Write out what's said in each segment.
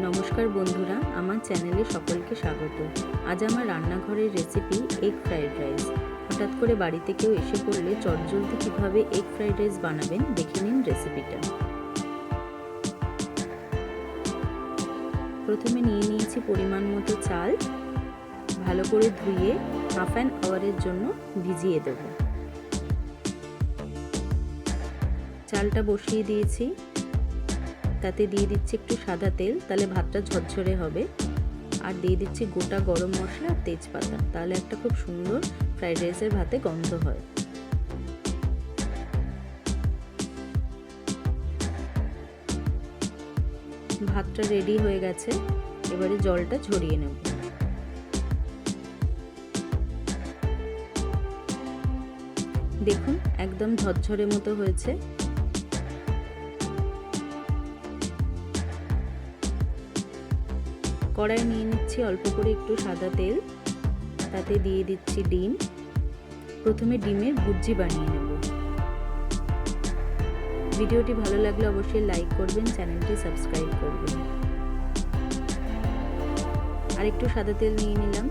নমস্কার বন্ধুরা, আমার চ্যানেলে সকলকে স্বাগত। আজ আমার রান্নাঘরের রেসিপি এগ ফ্রাইড রাইস। হঠাৎ করে বাড়িতে কেউ এসে পড়লে চটজলদি কীভাবে এগ ফ্রাইড রাইস বানাবেন দেখে নিন রেসিপিটা। প্রথমে নিয়ে নিয়েছি পরিমাণ মতো চাল, ভালো করে ধুয়ে হাফ অ্যান আওয়ারের জন্য ভিজিয়ে দেব। চালটা বসিয়ে দিয়েছি, তাতে দিয়ে দিচ্ছি একটু সাদা তেল, তাহলে ভাতটা ঝরঝরে হবে। আর দিয়ে দিচ্ছি গোটা গরম মশলা আর তেজপাতা, তাহলে একটা খুব সুন্দর ফ্রাইড রাইসের ভাতে গন্ধ হয়। ভাতটা রেডি হয়ে গেছে, এবারে জলটা ঝরিয়ে নেব। দেখুন একদম ঝরঝরে মতো হয়েছে। কড়াই নিয়ে নিচ্ছি অল্প করে একটু সাদা তেল, তাতে দিয়ে দিচ্ছি ডিম। প্রথমে ডিমের ভুর্জি বানিয়ে নেব। ভিডিওটি ভালো লাগলে অবশ্যই লাইক করবেন, চ্যানেলটি সাবস্ক্রাইব করবেন। আর একটু সাদা তেল নিয়ে নিলাম,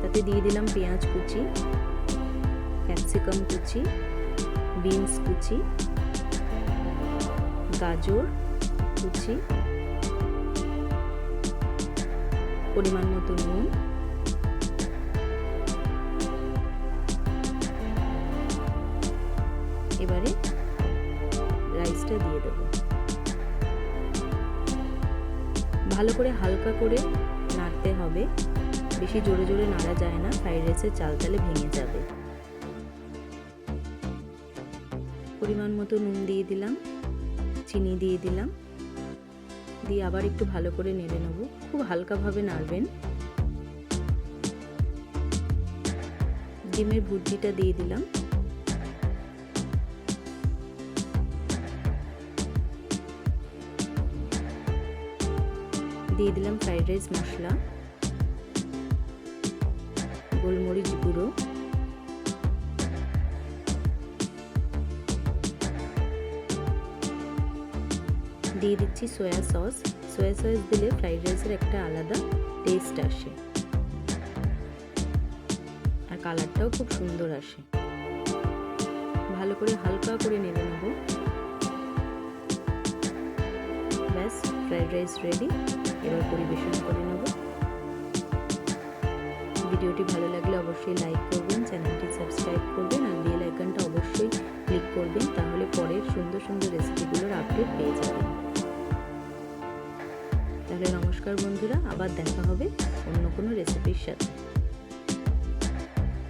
তাতে দিয়ে দিলাম পেঁয়াজ কুচি, ক্যাপসিকাম কুচি, বিনস কুচি, গাজর কুচি, পরিমাণ মতো নুন, এবারে রাইসটা দিয়ে দেব। ভালো করে হালকা করে নাড়তে হবে, বেশি জোরে জোরে নাড়া যায় না, ফ্রাইড রাইসের চাল তালে ভেঙে যাবে। পরিমাণ মতো নুন দিয়ে দিলাম, চিনি দিয়ে দিলাম, দিয়ে আবার একটু ভালো করে নেড়ে নেব। খুব হালকাভাবে নাড়বেন। ডিমের ভুর্জিটা দিয়ে দিলাম, দিয়ে দিলাম ফ্রাইড রাইস মশলা, গোলমরিচ গুঁড়ো, দিয়ে দিচ্ছি সয়া সস। সয়া সস দিলে ফ্রাইড রাইসের একটা আলাদা টেস্ট আসে আর কালারটাও খুব সুন্দর আসে। ভালো করে হালকা করে নেড়ে নেব। ব্যাস, ফ্রাইড রাইস রেডি। এবার পরিবেশন করে নেব। ভিডিওটি ভালো লাগলে অবশ্যই লাইক করবেন, চ্যানেলটি সাবস্ক্রাইব করবেন আর বেল আইকনটা অবশ্যই ক্লিক করবেন, তাহলে পরের সুন্দর সুন্দর রেসিপিগুলোর আপডেট পেয়ে যাবেন। তাহলে নমস্কার বন্ধুরা, আবার দেখা হবে অন্য কোনো রেসিপির সাথে।